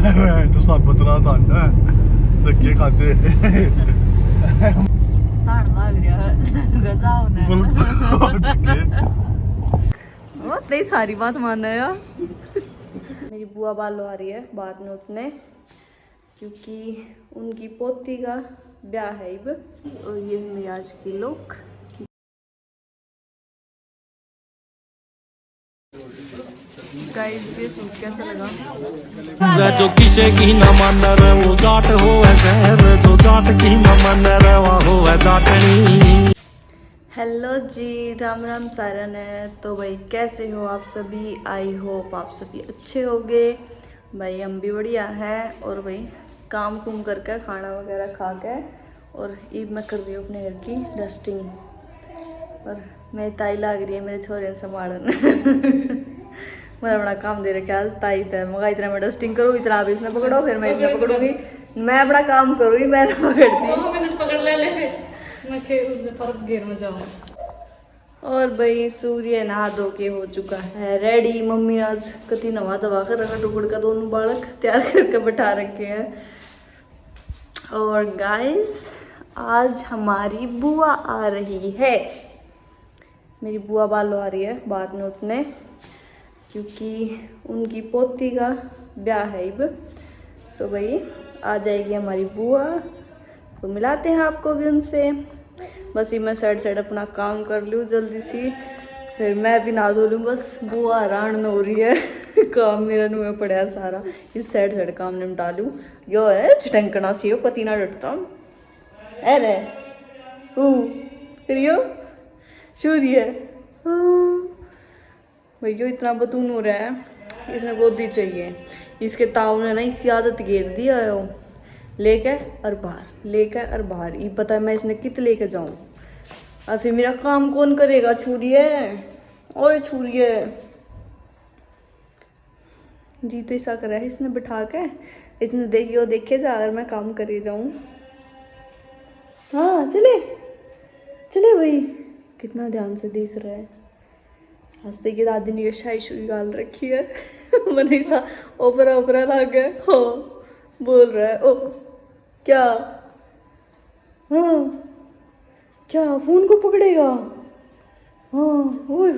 तो सब बतरा था धक्के खाते तेरी सारी बात मानना है यार। मेरी बुआ बालो आ रही है बाद में उतने, क्योंकि उनकी पोती का ब्याह है अब। और ये मेरी आज की लुक। गाइस ये सूट कैसा लगा? जो किसे की न मन रे वो जाट हो शहर, जो जाट की न मन रे वो हो जाटनी। हेलो जी, राम राम सारन है। तो भाई कैसे हो आप सभी? आई होप आप सभी अच्छे होंगे। भाई हम भी बढ़िया हैं। और भाई काम कुम करके खाना वगैरह खा के और ईब मैं कर रही हूँ अपने घर की डस्टिंग। और मेरी ताई लग रही है मेरे छोरे ने संभालने। मेरा बड़ा काम दे रखा है ताई है। मगर इतना मैं डस्टिंग करूँ, इतना आप इसने पकड़ो, फिर मैं इसने पकड़ूंगी। मैं अपना काम करूँगी, मैं ना पकड़ती। पकड़ ले मैं फर्क घेर में जाऊँ। और भाई सूर्य नहा धो के हो चुका है रेडी। मम्मी ने आज कति नवा दवा कर रखा, टुकड़ का दोनों बालक तैयार करके बैठा रखे हैं। और गाइस आज हमारी बुआ आ रही है। मेरी बुआ बालो आ रही है बाद में उतने, क्योंकि उनकी पोती का ब्याह है अब। सो भाई आ जाएगी हमारी बुआ, तो मिलाते हैं आपको भी उनसे। बस ही मैं साइड अपना काम कर लूँ जल्दी सी, फिर मैं भी नहा धो लूँ। बस बुआ आराम में हो रही है। काम मेरा मुँह में पड़ा है सारा, इस साइड काम निपटा लूँ। यो है छिटंकना सी हो, पति ना डरता अरे फिर यो सूर्य भैया इतना बतून हो रहा है, इसने गोदी चाहिए। इसके ताऊ ने ना इसी आदत घेर दिया है वो, लेके और बाहर ये पता है मैं इसने कित लेके जाऊँ। और फिर मेरा काम कौन करेगा? छुरिए ओए छुरिए जी। तो ऐसा करा है इसने बिठा के, इसने देखिए वो देखे जा अगर मैं काम करे जाऊँ। हाँ चले भाई, कितना ध्यान से देख रहा है। हंसते की दादी ने शाही शुरी गाल रखी है। मनीषा ओपरा ला गया। हाँ बोल रहा है ओ क्या? हाँ क्या फोन को पकड़ेगा? हाँ ओए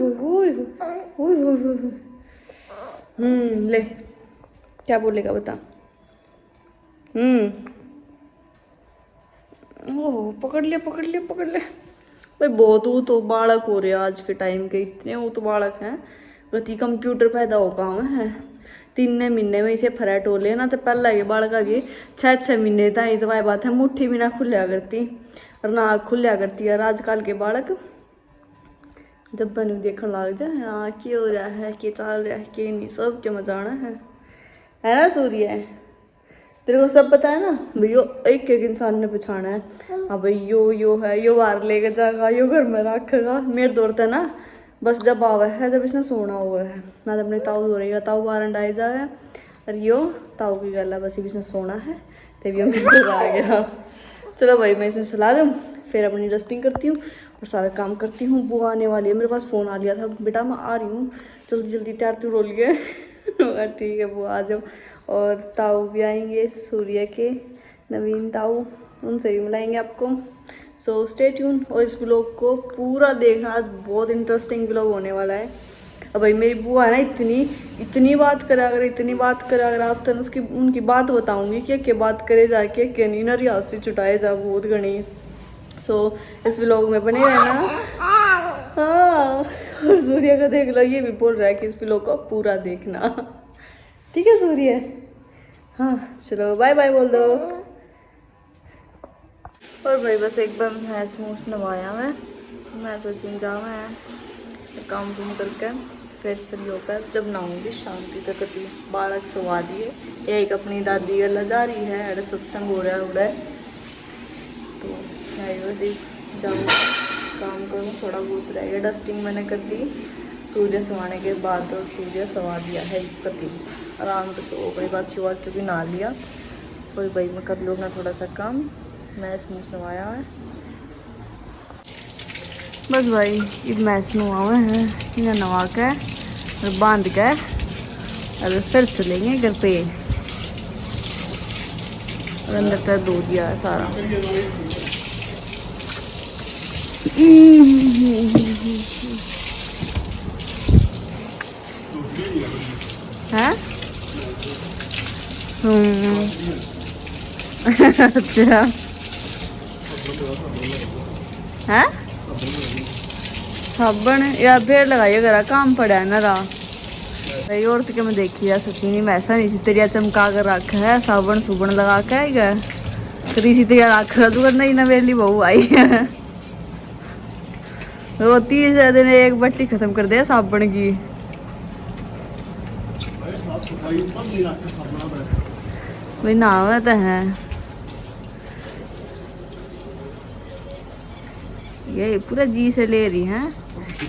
ले क्या बोलेगा बता। ओह पकड़ ले भाई। बहुत वो तो बालक हो रहे हैं आज के टाइम के, इतने वो तो बालक हैं। गति कंप्यूटर पैदा हो कहाँ है? 3 महीने में इसे फरैट हो लेना तो पहला ये बालक की 6 महीने तक तो वह बात है मुट्ठी भी ना खुलिया करती और ना खुलिया करती है। आजकल के बालक जब बन देखने लग जाए हाँ क्या हो रहा है, क्या चल रहा है, क्या नहीं, सब के मजा आना है ना सूर्य? तेरे को सब पता है ना भैया, एक इंसान ने पछाना है। हाँ भाई यो है, यो बाहर लेके जाएगा, यो घर में रखेगा। मेरे दौड़ता है ना बस जब आवा है, जब इसने सोना हुआ है ना, जब अपने ताऊ दो रहेगा, ताऊ बाहर अंडाई जा है और यो ताऊ की गल है। बस इसने सोना है तभी हम इसे आ गया। चलो भाई मैं इसे सुला दूँ, फिर अपनी डस्टिंग करती हूँ और सारा काम करती हूँ। बुआ आने वाली है, मेरे पास फ़ोन आ लिया था, बेटा मैं आ रही हूँ जल्दी तैयार तू रोल गया। ठीक है बुआ आ जाओ। और ताऊ भी आएंगे, सूर्य के नवीन ताऊ, उनसे भी मिलाएंगे आपको। सो स्टे ट्यून और इस व्लॉग को पूरा देखना, आज बहुत इंटरेस्टिंग व्लॉग होने वाला है। अब भाई मेरी बुआ है ना इतनी बात करा अगर आप तो उसकी उनकी बात बताऊंगी क्या बात करे जाके क्या नहीं ना रियासी चुटाए जा बहुत घनी। सो इस व्लॉग में बने रहना। हाँ और सूर्य का देख लो, ये भी बोल रहा है कि इस व्लॉग को पूरा देखना। ठीक है सूर्य? हाँ चलो बाय बाय बोल दो। और भाई बस एक बार भैंस मूस नवाया मैं सचिन जावा है काम कुम करके फिर फ्री होकर जब नहाऊंगी शांति तक कति बालक सुवा दिए। एक अपनी दादी गला जा रही है, अरे सत्संग हो रहा है उड़ा, तो मैं वैसे जाऊँ काम करूँ। थोड़ा बहुत रह गया, डस्टिंग मैंने कर दी सूर्य सवाने के बाद, और सूर्य सवा दिया है कति आराम से सो गई। बात अच्छी बात क्योंकि नहा लिया। कोई भाई मैं कर लूँगा थोड़ा सा काम, मैं इसमें सवाया है बस भाई। इस मैच नवा है इन्हें नवा के और बांध के और फिर चलेंगे घर पे। और अंदर तक धो दिया है सारा। है अच्छा है साबन या फिर लगाइए करा काम पड़ा है ना रा भाई। और तो क्या मैं देखी यार सच्ची नहीं वैसा नहीं सी तेरिया चमका कर रखा है साबन सुबन लगा के आई गया तेरी सी तेरिया रख रहा तू करना ही ना वेली बहू आई है वो 30 दिन एक बट्टी खत्म कर दिया साबन की। भाई नाम है तो है ये पूरा जी से ले रही है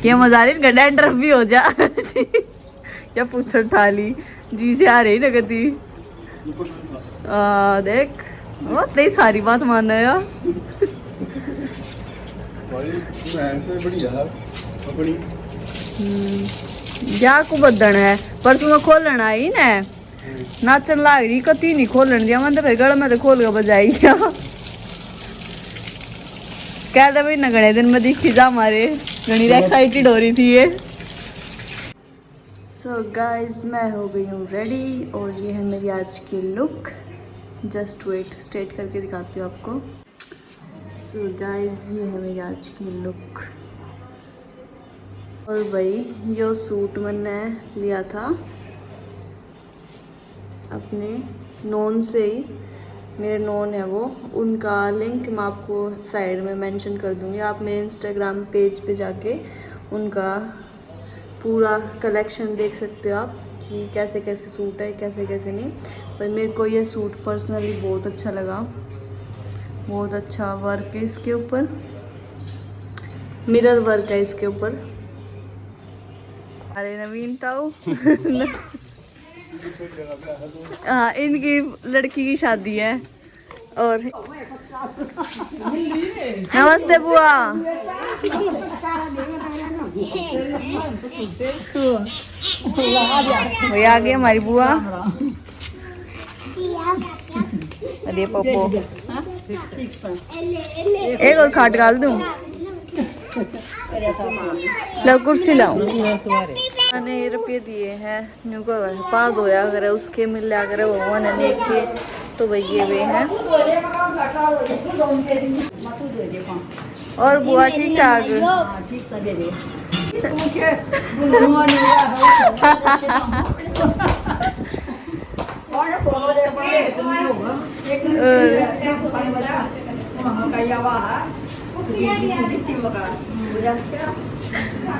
क्या मजा रही डैंड्रफ भी हो जा क्या पूछ उठा ली जी से आ रही ना गति देख वो तेरी सारी बात मान रहा यार जा को बदन है परसों में खोलन आई ना नाचन लाग रही कती नहीं खोलन दिया मन तो फिर गल में तो खोल के बजाई क्या कह दे भाई नगणे दिन में दिखी जा हमारे घनी एक्साइटेड हो रही थी ये। सो गाइस मैं हो गई हूँ रेडी और ये है मेरी आज की लुक। जस्ट वेट स्ट्रेट करके दिखाती हूँ आपको। सो गाइस ये है मेरी आज की लुक। और भाई यो सूट मैंने लिया था अपने नॉन से ही मेरे नॉन है वो उनका लिंक मैं आपको साइड में मेंशन कर दूँगी। आप मेरे इंस्टाग्राम पेज पे जाके उनका पूरा कलेक्शन देख सकते हो आप कि कैसे कैसे सूट है कैसे कैसे नहीं। पर मेरे को ये सूट पर्सनली बहुत अच्छा लगा। बहुत अच्छा वर्क है इसके ऊपर मिरर वर्क है इसके ऊपर। अरे नवीनता हाँ इनकी लड़की की शादी है। और नमस्ते बुआ वही आ गई हमारी बुआ। अरे पप्पो एक और खाट डाल दूं लो कुर्सी लाऊं। मैंने ये रुपये दिए हैं न्यू को पा धोया करे उसके मिल लिया करे वो ने के तो भाई ये वे हैं। और बुआ ठीक ठाक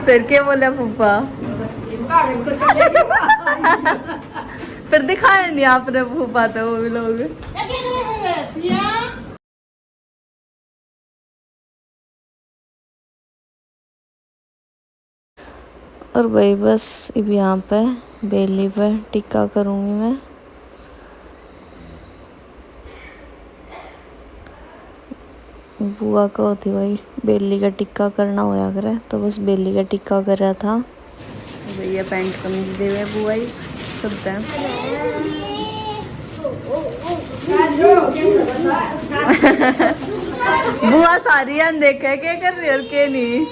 फिर क्या बोला फूफा फिर दिखाया नहीं आपने फूफा तो वो भी लोग। और भाई बस अब यहाँ पे बेली पे टिक्का करूँगी मैं। बुआ का होती भाई बेली का टिक्का करना होया करे तो बस बेली का टिक्का कर रहा था। भैया पैंट कमीज दे हुए बुआ ही सब टाइम बुआ सारी देखा है क्या कर रही और के नहीं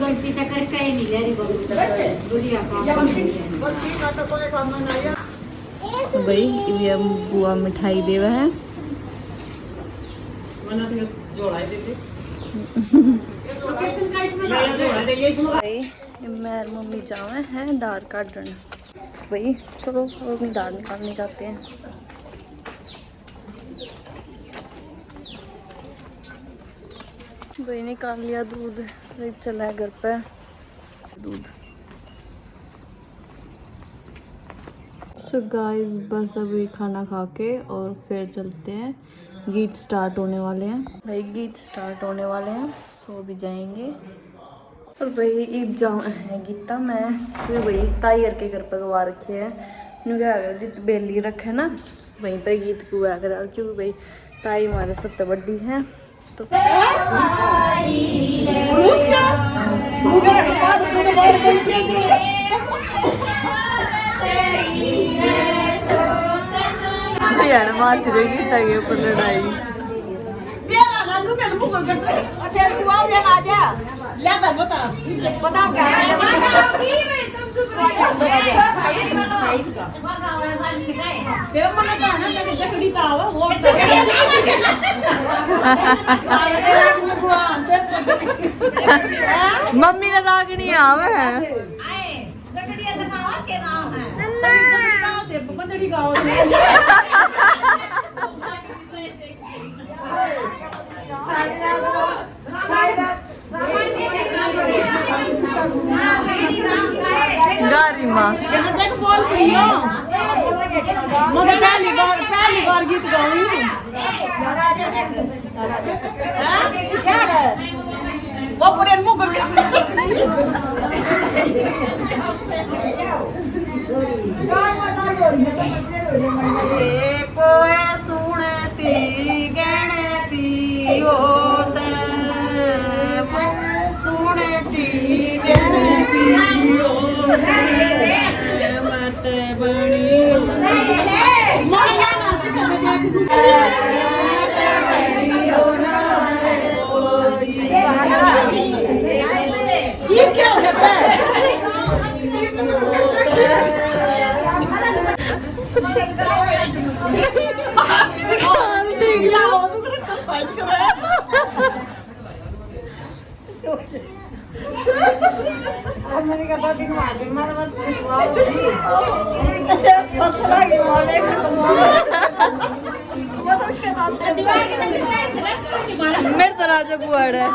गलती तो करके ही नहीं रही भाई ये बुआ मिठाई देवा है। भाई मैं मम्मी जावे हैं दाल काटन भाई चलो अपनी दाल निकालने जाते हैं। भाई निकाल लिया दूध चला है घर पे दूध। सो गाइस बस अभी खाना खा के और फिर चलते हैं। गीत स्टार्ट होने वाले हैं भाई गीत स्टार्ट होने वाले हैं सो अभी जाएंगे। और भाई ईब जाऊँ है गीता मैं फिर भाई तायर के घर पर गवा रखे हैं जित बेली रखे ना वहीं पर गीत को आकर क्योंकि भाई ताई हमारे सबसे बड़ी है तो माच रही गीता के ऊपर लड़ाई मम्मी ने रागनी आवे गारी माँ पहली बार गीत गाऊं वो पूरे मुंह सुनती गणती होत सुनती गणती मत बड़ी ये क्या हो गया मैंने कहा दिन मार मत मेरे तो राजा बुआड़ है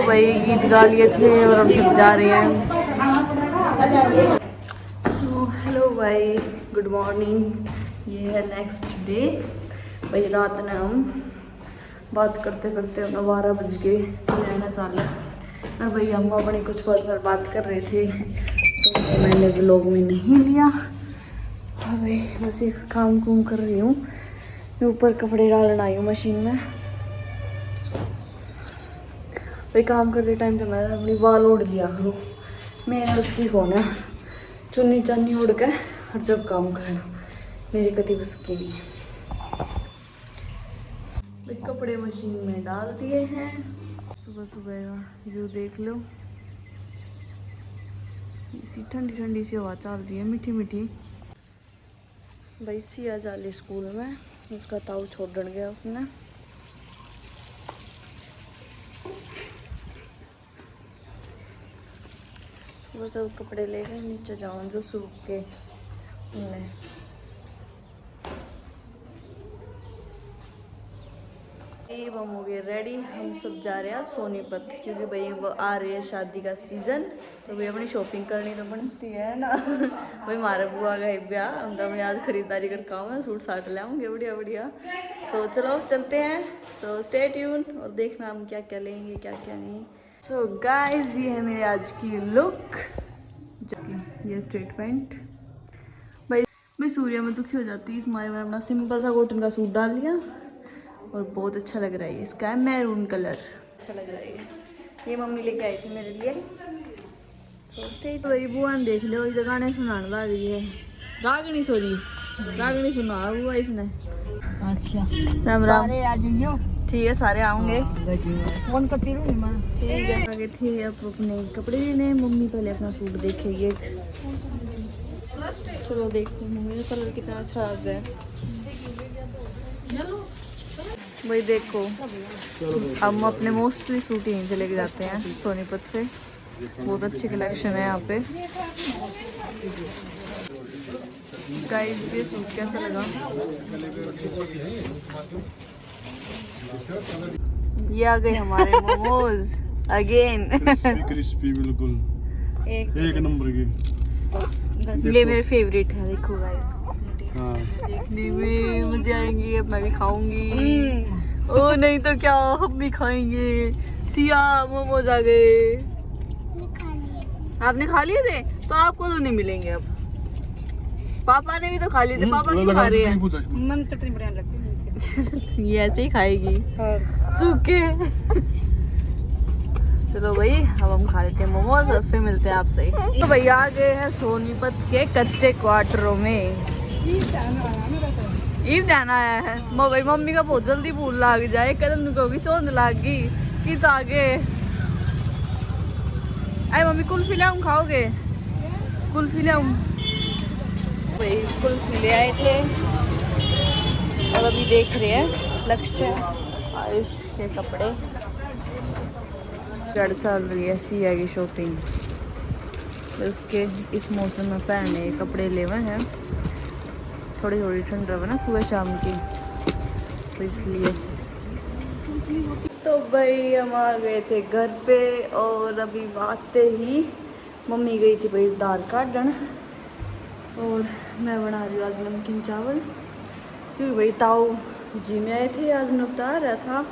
भाई गीत गा लिए थे और हम सब जा रहे हैं। सो हेलो भाई, गुड मॉर्निंग। ये है नेक्स्ट डे भाई। रात ने हम बात करते करते 12 बज गए रहना चाले और भाई हम अपनी कुछ पर्सनल बात कर रहे थे तो मैंने व्लॉग में नहीं लिया। हाँ भाई, बस ये काम कुम कर रही हूँ। ऊपर कपड़े डालना आई हूँ मशीन में। भाई काम करते टाइम पे मैं अपनी बाल ओढ़ लिया करूँ। मेरा उसकी कौन है चुन्नी चान्नी उड़ के हर जब काम करना मेरी कति बस की नहीं। भाई कपड़े मशीन में डाल दिए हैं। सुबह सुबह का व्यू देख लो। इसी ठंडी ठंडी सी हवा चल रही है, मीठी मीठी। भाई सिया जाली स्कूल में उसका ताऊ छोड़ गया उसने। वो सब कपड़े लेकर नीचे जाऊँ जो सूख के उन्हें। अब हम हो गए रेडी। हम सब जा रहे हैं सोनीपत क्योंकि भाई वो आ रही है शादी का सीज़न तो भाई अपनी शॉपिंग करनी तो बनती है ना। भाई हमारे बुआ का ब्याह हम तो आज खरीदारी कर काम है, सूट साट ले आऊँगे बढ़िया बढ़िया। सो चलो चलते हैं। सो स्टे ट्यून और देखना हम क्या क्या लेंगे क्या क्या नहीं। सो गाइस ये है मेरे आज की लुक, जो कि ये स्ट्रेट पैंट। भाई सूर्य में दुखी हो जाती है। इस माए में अपना सिंपल सा कॉटन का सूट डाल लिया और बहुत अच्छा लग रहा है। इसका है मैरून कलर, अच्छा लग रहा है। ये मम्मी लेके आई थी मेरे लिए। सो स्ट्रेट भाई बुआ ने देख लो इधर गाने सुनाने लग रही है। रागनी सॉरी रागनी सुना हुआ इसने। अच्छा राम राम। आ जाइयो। ठीक है सारे आऊँगे, फोन करती रहूँगी मैं। ठीक है। आगे थे अब अपने कपड़े लेने। मम्मी पहले अपना सूट देखेगी। चलो देखते हैं मेरा कलर कितना अच्छा आ गया है। भाई देखो हम अपने मोस्टली सूट यहीं से लेके जाते हैं सोनीपत से। बहुत अच्छी कलेक्शन है यहाँ पे। गाइस ये सूट कैसा लगा? ये आ गए हमारे मोमोज अगेन। क्रिस्पी बिल्कुल एक नंबर की। ये मेरे फेवरेट है। देखो गाइस हाँ देखने में मजे आएंगे। अब मैं भी खाऊंगी। ओ नहीं तो क्या, हम भी खाएंगे। सिया मोमोज आ गए। आपने खा लिए थे तो आपको तो नहीं मिलेंगे अब। पापा ने भी तो खा लिए थे। पापा क्यों खा रहे हैं? मन चटनी बढ़िया लगती है। ये ऐसे ही खाएगी सूखे। चलो भाई अब हम खा लेते हैं मोमोज और फिर मिलते हैं आपसे। तो भाई आ गए हैं सोनीपत के कच्चे क्वार्टरों में। ईद जाना आया है। भाई मम्मी का बहुत जल्दी भूल लग जाए। कदम को भी चोंद लग गई कि तो आगे। अरे मम्मी कुल्फी लाऊं, खाओगे? कुल्फी लाऊं? भाई कुल्फी ले आए थे और अभी देख रहे हैं लक्ष्य आयुष के कपड़े। चढ़ चल रही है सिया की शॉपिंग। तो उसके इस मौसम में पहने कपड़े ले हुए हैं। थोड़ी थोड़ी ठंड रहे ना सुबह शाम की, तो इसलिए। तो भाई हम आ गए थे घर पे और अभी आते ही मम्मी गई थी भाई दाल काटन और मैं बना रही हूँ आज नमकीन चावल। क्योंकि भाई ताऊ जी में आए थे, आज उतार रहा था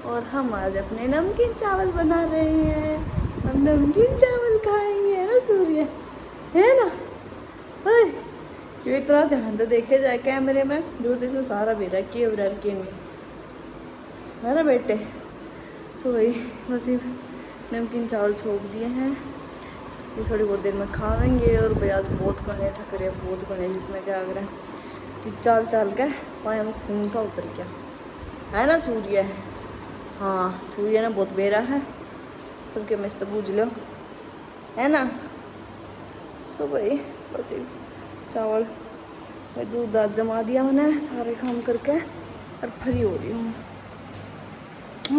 और हम आज अपने नमकीन चावल बना रहे हैं। हम नमकीन चावल खाएंगे, है ना सूर्य, है ना? ये इतना ध्यान तो देखे जाए कैमरे में, जो इसमें सारा भी रखी है रखी नहीं, है ना बेटे? तो वही बस ये नमकीन चावल छोड़ दिए हैं। ये थोड़ी बहुत देर में खाएंगे। और भाई आज बहुत गने थक रहे, बहुत गने, जिसने क्या कर रहा है चाल चाल के पाए में खून सा उतर गया, है ना सूर्य? हाँ सूर्य ना बहुत बेरा है, सबके में से पूछ लो, है ना? तो भाई बस ये चावल भाई दूध दाल जमा दिया मैंने सारे काम करके और फ्री हो रही हूँ। तो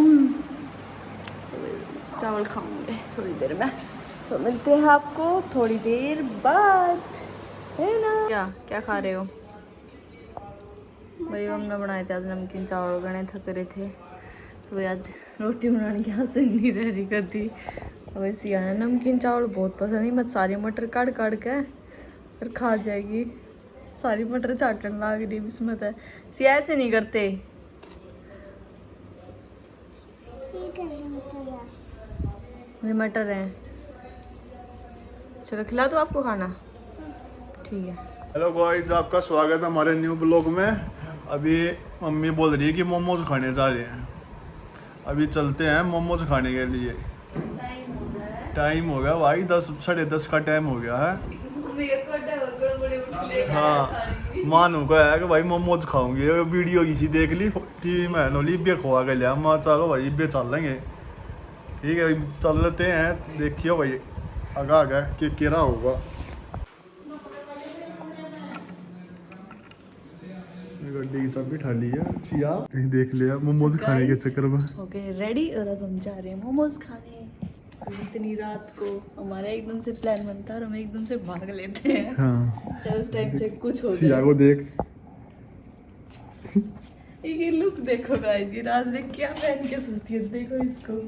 भाई चावल खाऊंगे थोड़ी देर में। तो मिलते हैं आपको थोड़ी देर बाद, है ना? क्या खा रहे हो भाई? हमने बनाए थे आज नमकीन चावल, गणे थक रहे थे तो भाई आज रोटी बनाने की हाथ से नहीं रह रही करती। तो भाई सिया है नमकीन चावल बहुत पसंद है। मत सारी मटर काट काट के और खा जाएगी। सारी मटर चाटन लाग रही बिस्मत है। सिया ऐसे नहीं करते। ये मटर हैं। चलो खिला दो आपको खाना, ठीक है? हेलो गाइस, आपका स्वागत है हमारे न्यू ब्लॉग में। अभी मम्मी बोल रही है कि मोमोज खाने जा रहे हैं। अभी चलते हैं मोमोज खाने के लिए। टाइम हो गया भाई 10 साढ़े 10 का टाइम हो गया है। हाँ मानू का है कि भाई मोमोज खाऊंगी। वीडियो किसी देख ली टीवी में, नो लिब्बे खुआ के लिया। मैं चलो भाई लिब्बे चल लेंगे, ठीक है चल लेते हैं। देखियो भाई आगा आगा कि केरा होगा। गड्डी की चाबी उठा ली है सिया, कहीं देख लिया मोमोज खाने के चक्कर में। ओके रेडी, और अब हम जा रहे हैं मोमोज खाने। इतनी रात को हमारा एकदम से प्लान बनता है और हम एकदम से भाग लेते हैं। हाँ चलो उस टाइम से कुछ हो सिया जाए। को देख ये लुक देखो गाइस, ये रात में क्या पहन के सोती है, देखो इसको।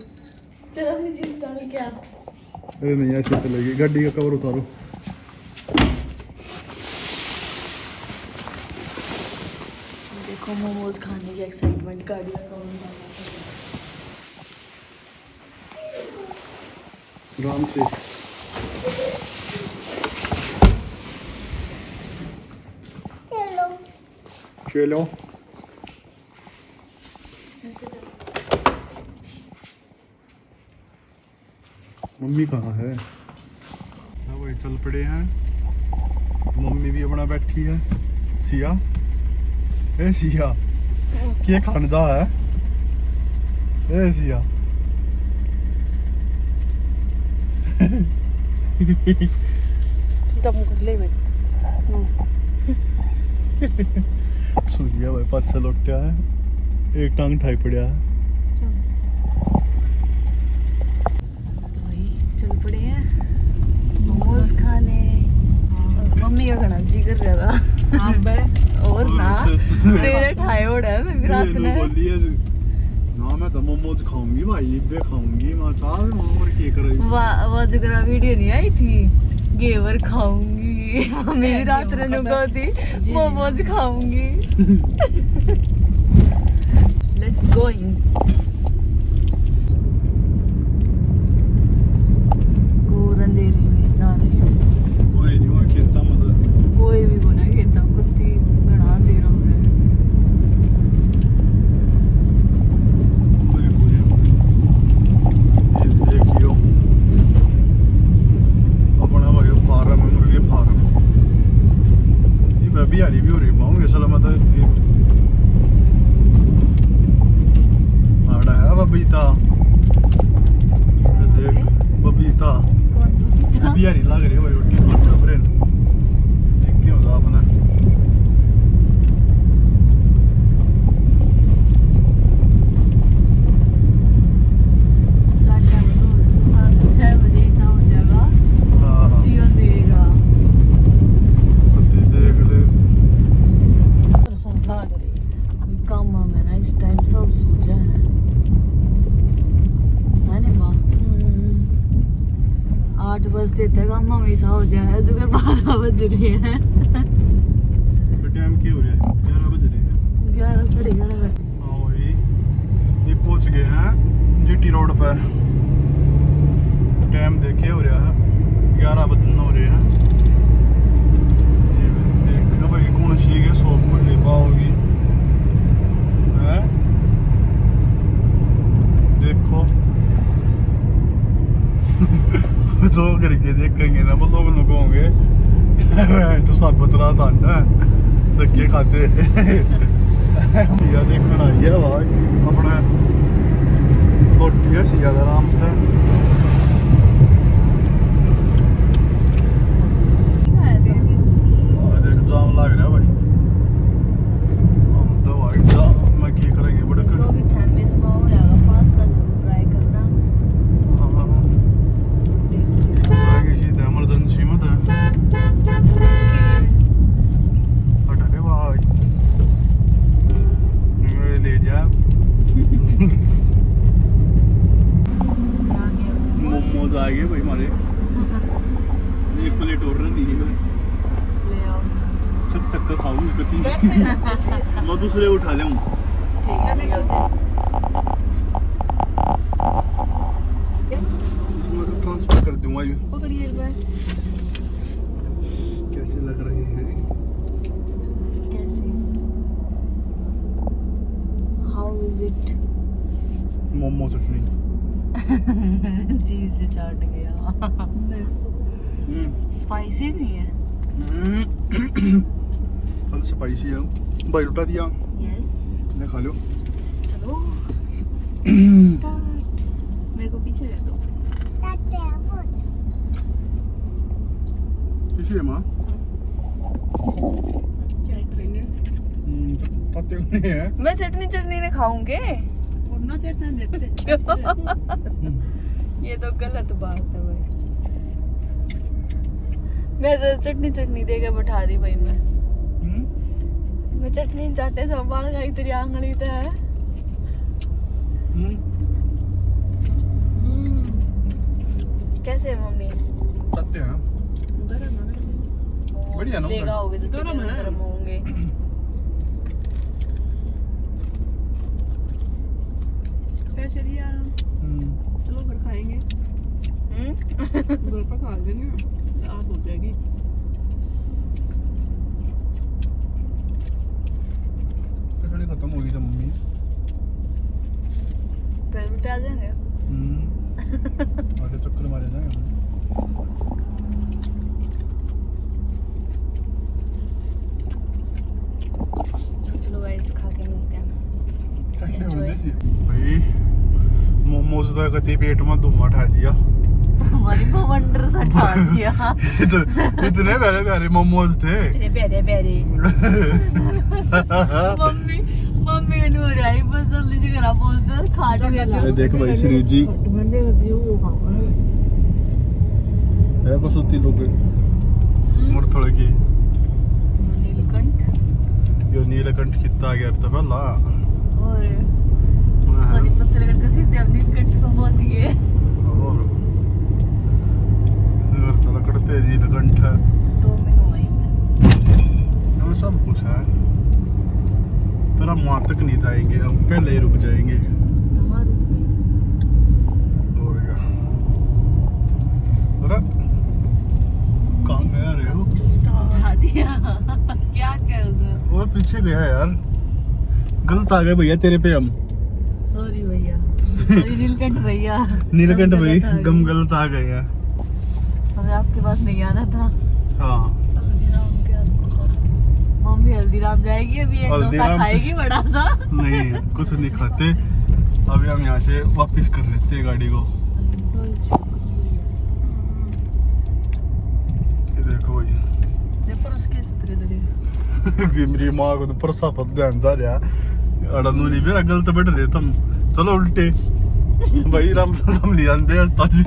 चलो अपनी जींस डाल के आ। अरे नहीं ऐसे चलेगी। गाड़ी का कवर उतारो। देखो मोमोज खाने की एक्साइटमेंट, गाड़ी का कवर डालना। आराम से चलो मम्मी कहाँ है? हाँ भाई चल पड़े हैं। मम्मी भी अपना बैठी है। सिया ए सिया क्या खाने जा है? ए सिया दम कर ले भाई। सूर्या भाई पाछा लौटया है, एक टांग ठाई पड़ा है। भाई चल पड़े हैं मोमोज खाने। मम्मी का खाना जी कर रहा था और ना तेरे ठाए उड़ा है मैं भी रात ने ना मैं तो मोमोज खाऊंगी भाई, इब्बे खाऊंगी मैं चार और के करे। वो जगह वीडियो नहीं आई थी गेवर खाऊंगी, मम्मी भी रात ने नुका थी मोमोज खाऊंगी। Let's going. घोर अंधेरे में जा रहे हैं। ओए नहीं वो खेता मतलब कोई भी बना खेता कुत्ती घना अंधेरा हो रहा है। कोई पूरे ये देखियो अपना भाई फार्म है, मुर्गे फार्म। ये मैं भी हरी भी हो रही पाऊंगी सलामत है। आड़ा है बबीता, देख बबीता भी हरी लग रही है भाई। रोटी खाना फ्रेंड देख के होगा अपना। इस टाइम सब सो जाए है ना माँ। 8 बजते तक अम्मा वैसा हो जाए जो 12 बज रहे हैं। टाइम क्या हो रहा है? 11 बज रहे हैं। 11 साढ़े 11 बजे। हाँ वही ये पहुंच गए हैं जीटी रोड पर। टाइम देखे हो रहा है 11 बजने हो रहे हैं। ये देख भाई कौन सी है शॉप में ले पाओगी है? देखो जो करके देखेंगे ना वो लोग कहोगे तो सब बतरा था धक्के खाते। सिया देखना आई है भाई अपना रोटी है सिया का आराम से। देख जाम लग रहा भाई। हम तो भाई जाम में क्या करेंगे बड़े जो भी थैमिस में हो जाएगा पास्ता जरूर ट्राई करना। इमरजेंसी मत है हटा के भाई ले जा। मोमोज आ गए भाई हमारे। एक प्लेट और नहीं है ले आओ चक चक का खाऊंगी कति। मैं दूसरे उठा ले हूँ। ठीक है इसमें ट्रांसफर कर दूंगा ये। पकड़िए एक बार। कैसे लग रहे हैं? कैसे हाउ इज इट? मोमो चटनी। जीभ से चाट गया। स्पाइसी नहीं है। हल स्पाइसी है भाई लुटा दिया। यस ले खा लो। चलो स्टार्ट। मेरे को पीछे दे दो। किसी है माँ? ताते नहीं है। मैं चटनी ने खाऊंगे। क्यों? ये तो गलत बात है भाई। मैं तो चटनी देके बैठा दी भाई। मैं चटनी चाटे संभाल गई तेरी आंगली तो है। कैसे है मम्मी? ताते हैं बढ़िया ना लेगा होगे तो गरम होंगे। चलो घर खाएंगे। घर पर खा लेंगे रात हो जाएगी। चटनी खत्म होगी तो मम्मी फिर भी आ जाएंगे। आगे चक्कर मारे जाएंगे। चलो गाइस खा के मिलते हैं। भाई मोमोज का कति पेट में धुआं उठा दिया। हमारी भवंडर सा ठा दिया। इतने प्यारे प्यारे मोमोज थे। इतने प्यारे प्यारे। मम्मी मम्मी का नहीं रहा है, बस जल्दी से करा बोलते खा ये देख भाई श्री जी है बस उतनी लोग मुड़ थोड़े की नीलकंठ यो नीलकंठ कितना आ गया अब तो पहला और सॉरी पत्थरगढ़ का सीधे हम नीलकंठ पे पहुंच गए। और इधर तो लकड़ते नीलकंठ है, डोमिनो वहीं पे। और सब कुछ है, पर हम वहाँ तक नहीं जाएंगे, हम पहले ही रुक जाएंगे। वहाँ रुक गए। और क्या अरे कहाँ गया रे हो? उठा दिया। क्या क्या उसे? वो पीछे गया यार, गलत आ गए भैया तेरे पे हम। सॉरी भैया, सॉरी नीलकंठ भैया। नीलकंठ भाई गलत आ गम गए। गलत आ गए हैं। हमें आपके पास नहीं आना था। हाँ हल्दीराम क्या? मम्मी हल्दीराम जाएगी अभी, एक डोसा हल्दीराम- खाएगी बड़ा सा। नहीं कुछ नहीं खाते, अभी हम यहाँ से वापस कर लेते हैं गाड़ी को। ये देखो भाई पर उसके सुतरे दरे। जी मेरी माँ को तो परसा पत ध्यान जा रहा अड़नू नहीं मेरा गलत बैठ रहे तुम, चलो उल्टे भाई राम हम नहीं आते ताजी।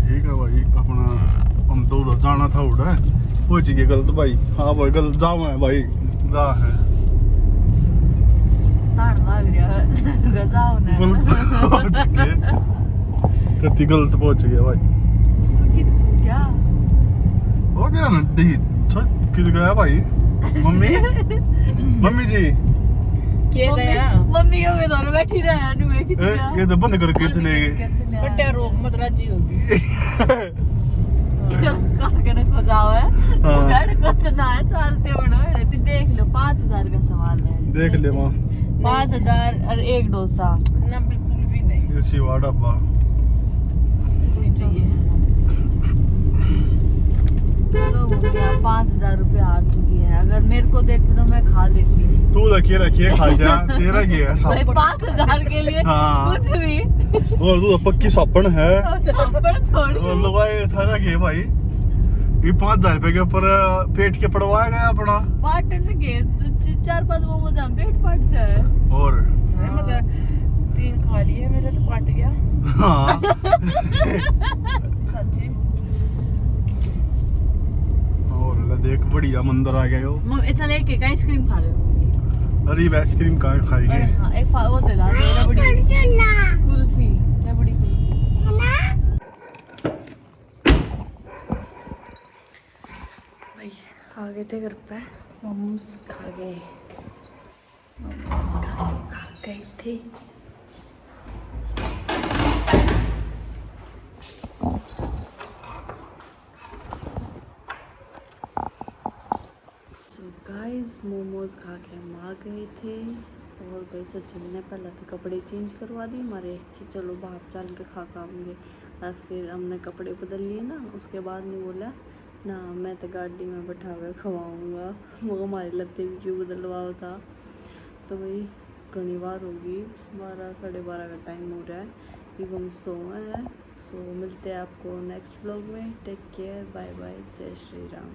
ठीक है भाई अपना हम तो उधर जाना था उधर पहुंच गए गलत भाई। हाँ भाई गलत जाओ है भाई जा है ताड़ लग रहा है। गजाओ ने। गलत पहुंच गए, कति गलत पहुंच गया भाई। क्या? वो मेरा नदी किध गया भाई। मम्मी मम्मी जी क्या गया? मम्मी को मैं दोनों बैठी रहा नु एक ही ये तो बंद करके चले गए। बड्डा रोग मत राजी होगी। का करे खजाओ है। हाँ। गाड़ी कुछ ना है चलते बनो। देख लो 5000 का सवाल है। देख ले माँ 5000 और एक डोसा। ना बिल्कुल भी नहीं। ये सिवा डब्बा कुछ चाहिए। चलो हो गया, 5000 रुपये हार चुकी है। अगर मेरे को देते तो मैं खा लेती। तू रखिए खा जा तेरा ये है भाई सापन 5000 के लिए हाँ। कुछ भी। और तू तो पक्की सापन है पर थोड़ी। और लगाए था ना के भाई ये 5000 रुपए के ऊपर पेट के पड़वाया गया अपना। बाटन के तो 4-5 मोमोज हम पेट फट जाए। और मतलब 3 खा लिए मेरे तो पट गया। हाँ सच्ची। और ले देख बढ़िया मंदिर आ गया हो। चल एक आइसक्रीम खा ले। अरे आइसक्रीम कहाँ खाएंगे। हाँ एक वो दिला दे बड़ी कुल्फी, बड़ी कुल्फी भाई। आ गए थे घर पे, मोमोज खा गए, मोमोज खा के आ गए थे। गाइस मोमोज खा के हम आ गए थे और भाई सचिन ने पहले तो कपड़े चेंज करवा दिए हमारे कि चलो बाहर चल के खा खाएंगे। और फिर हमने कपड़े बदल लिए ना, उसके बाद नहीं बोला ना मैं तो गाड़ी में बैठा हुआ खवाऊँगा, वो हमारी लगते भी क्यों बदलवाओ था। तो भाई घनी बार होगी, 12 साढ़े 12 का टाइम हो रहा है, अब हम सोए हैं। सो मिलते हैं आपको नेक्स्ट व्लॉग में। टेक केयर, बाय बाय, जय श्री राम।